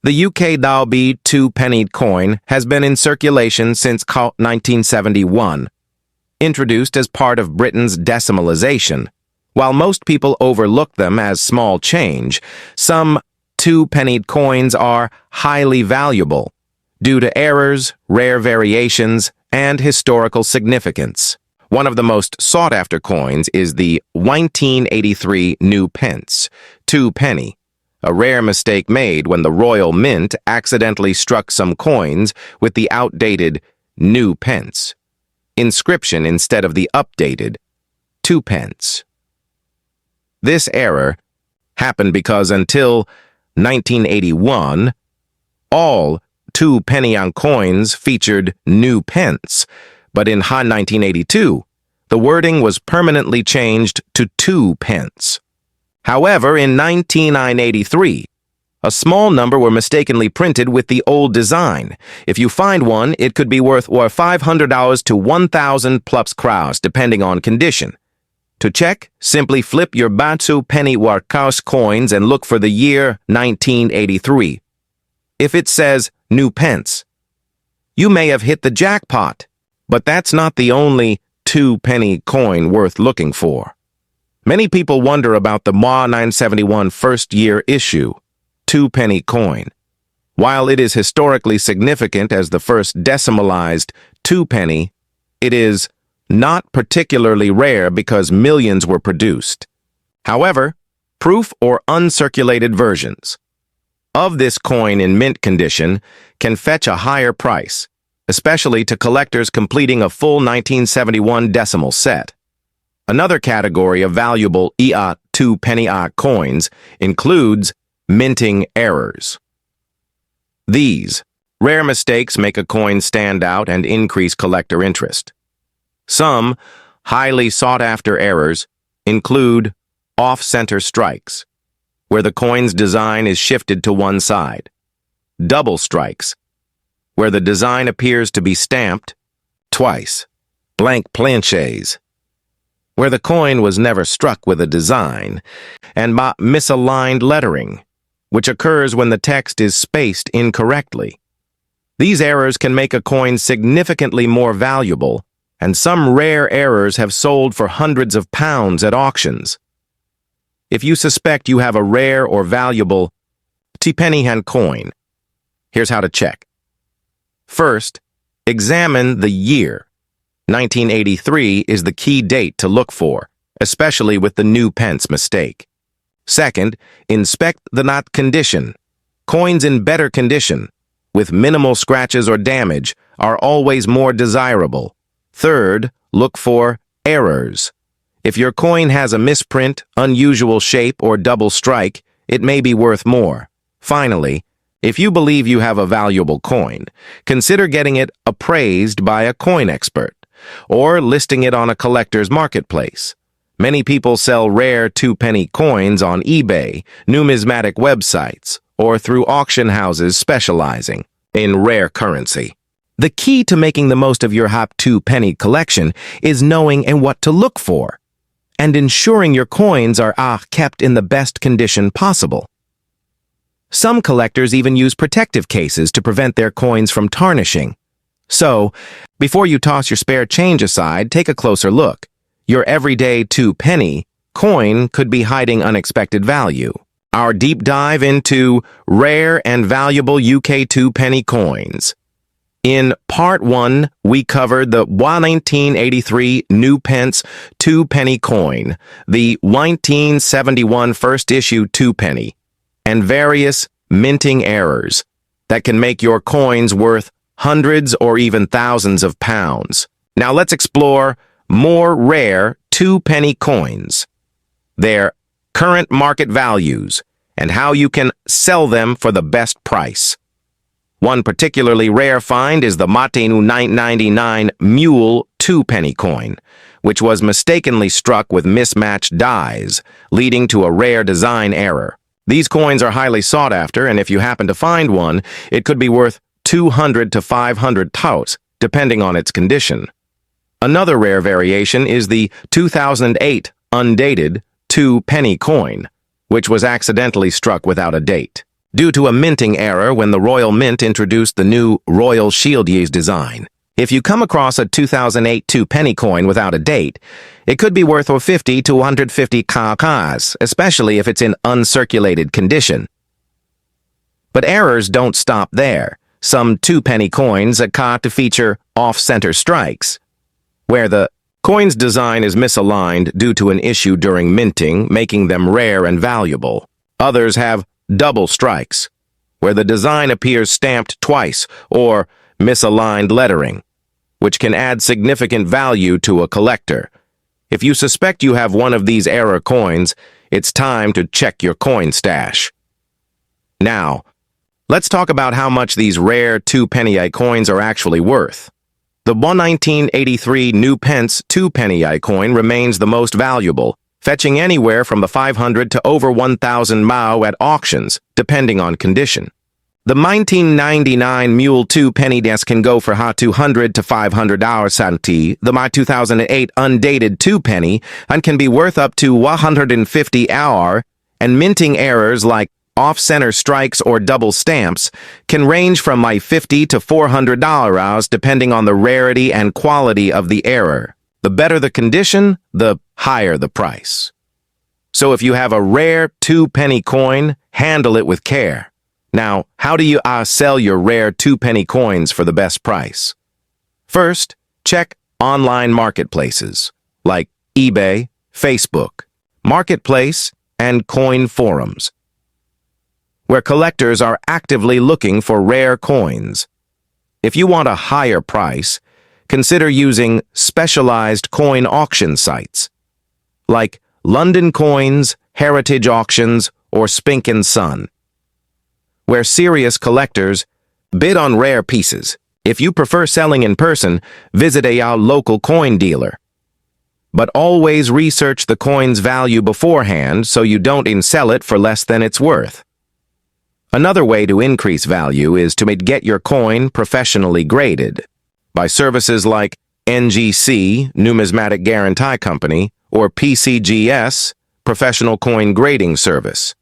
The UK Dalby 2-penny coin has been in circulation since 1971, introduced as part of Britain's decimalisation. While most people overlook them as small change, some 2-penny coins are highly valuable due to errors, rare variations, and historical significance. One of the most sought-after coins is the 1983 New Pence 2-penny, a rare mistake made when the Royal Mint accidentally struck some coins with the outdated New Pence inscription instead of the updated 2 pence. This error happened because until 1981, all 2-penny coins featured New Pence, but in 1982, the wording was permanently changed to 2 pence. However, in 1983, a small number were mistakenly printed with the old design. If you find one, it could be worth $500 to 1,000 plus crowns, depending on condition. To check, simply flip your Batsu penny Warkaus coins and look for the year 1983. If it says New Pence, you may have hit the jackpot, but that's not the only 2-penny coin worth looking for. Many people wonder about the Ma 971 first-year issue 2-penny coin. While it is historically significant as the first decimalized 2-penny, it is not particularly rare because millions were produced. However, proof or uncirculated versions of this coin in mint condition can fetch a higher price, especially to collectors completing a full 1971 decimal set. Another category of valuable 2-penny coins includes minting errors. These rare mistakes make a coin stand out and increase collector interest. Some highly sought-after errors include off-center strikes, where the coin's design is shifted to one side, double strikes, where the design appears to be stamped twice, blank planches, where the coin was never struck with a design, and misaligned lettering, which occurs when the text is spaced incorrectly. These errors can make a coin significantly more valuable, and some rare errors have sold for hundreds of pounds at auctions. If you suspect you have a rare or valuable 2-penny coin, here's how to check. First, examine the year. 1983 is the key date to look for, especially with the New Pence mistake. Second, inspect the knot condition. Coins in better condition, with minimal scratches or damage, are always more desirable. Third, look for errors. If your coin has a misprint, unusual shape, or double strike, it may be worth more. Finally, if you believe you have a valuable coin, consider getting it appraised by a coin expert or listing it on a collector's marketplace. Many people sell rare 2-penny coins on eBay, numismatic websites, or through auction houses specializing in rare currency. The key to making the most of your hot 2-penny collection is knowing and what to look for, and ensuring your coins are kept in the best condition possible. Some collectors even use protective cases to prevent their coins from tarnishing. So, before you toss your spare change aside, take a closer look. Your everyday 2-penny coin could be hiding unexpected value. Our deep dive into rare and valuable UK 2-penny coins. In Part 1, we covered the 1983 New Pence 2-penny coin, the 1971 first issue 2-penny, and various minting errors that can make your coins worth hundreds or even thousands of pounds. Now let's explore more rare 2-penny coins, their current market values, and how you can sell them for the best price. One particularly rare find is the Matenu 999 Mule 2-penny coin, which was mistakenly struck with mismatched dies, leading to a rare design error. These coins are highly sought after, and if you happen to find one, it could be worth 200 to 500 taus, depending on its condition. Another rare variation is the 2008 Undated 2-penny coin, which was accidentally struck without a date. due to a minting error when the Royal Mint introduced the new Royal Shield Years design. If you come across a 2008 2-penny coin without a date, it could be worth 50 to 150 KKs, especially if it's in uncirculated condition. But errors don't stop there. Some 2-penny coins occur to feature off-center strikes, where the coin's design is misaligned due to an issue during minting, making them rare and valuable. Others have double strikes, where the design appears stamped twice, or misaligned lettering, which can add significant value to a collector. If you suspect you have one of these error coins, it's time to check your coin stash. Now, let's talk about how much these rare 2-penny coins are actually worth. The 1983 new Pence 2-penny coin remains the most valuable, fetching anywhere from the 500 to over 1,000 Mao at auctions, depending on condition. The 1999 Mule 2-penny can go for $200 to $500. The 2008 Undated 2-penny and can be worth up to $150, and minting errors like off-center strikes or double stamps can range from $50 to $400 depending on the rarity and quality of the error. The better the condition, the higher the price. So if you have a rare 2-penny coin, handle it with care. Now, how do you sell your rare 2-penny coins for the best price? First, check online marketplaces like eBay, Facebook, Marketplace, and coin forums, where collectors are actively looking for rare coins. If you want a higher price, consider using specialized coin auction sites like London Coins, Heritage Auctions, or Spink & Son, where serious collectors bid on rare pieces. If you prefer selling in person, visit a local coin dealer. But always research the coin's value beforehand so you don't sell it for less than it's worth. Another way to increase value is to get your coin professionally graded by services like NGC, Numismatic Guarantee Company, or PCGS, Professional Coin Grading Service.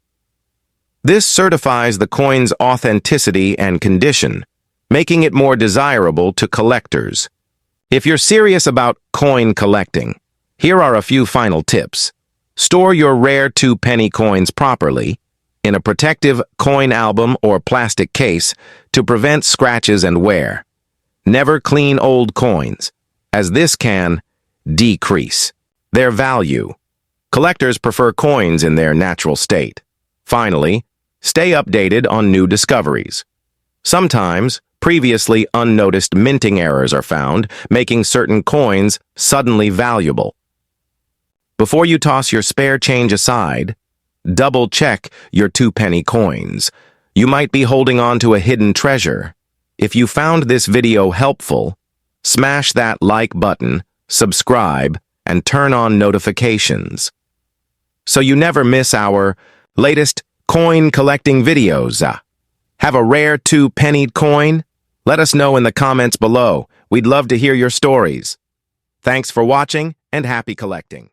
This certifies the coin's authenticity and condition, making it more desirable to collectors. If you're serious about coin collecting, here are a few final tips. Store your rare 2-penny coins properly in a protective coin album or plastic case to prevent scratches and wear. Never clean old coins, as this can decrease their value. Collectors prefer coins in their natural state. Finally, stay updated on new discoveries. Sometimes, previously unnoticed minting errors are found, making certain coins suddenly valuable. Before you toss your spare change aside, double-check your 2-penny coins. You might be holding on to a hidden treasure. If you found this video helpful, smash that like button, subscribe, and turn on notifications so you never miss our latest coin collecting videos. Have a rare 2-penny coin? Let us know in the comments below. We'd love to hear your stories. Thanks for watching and happy collecting.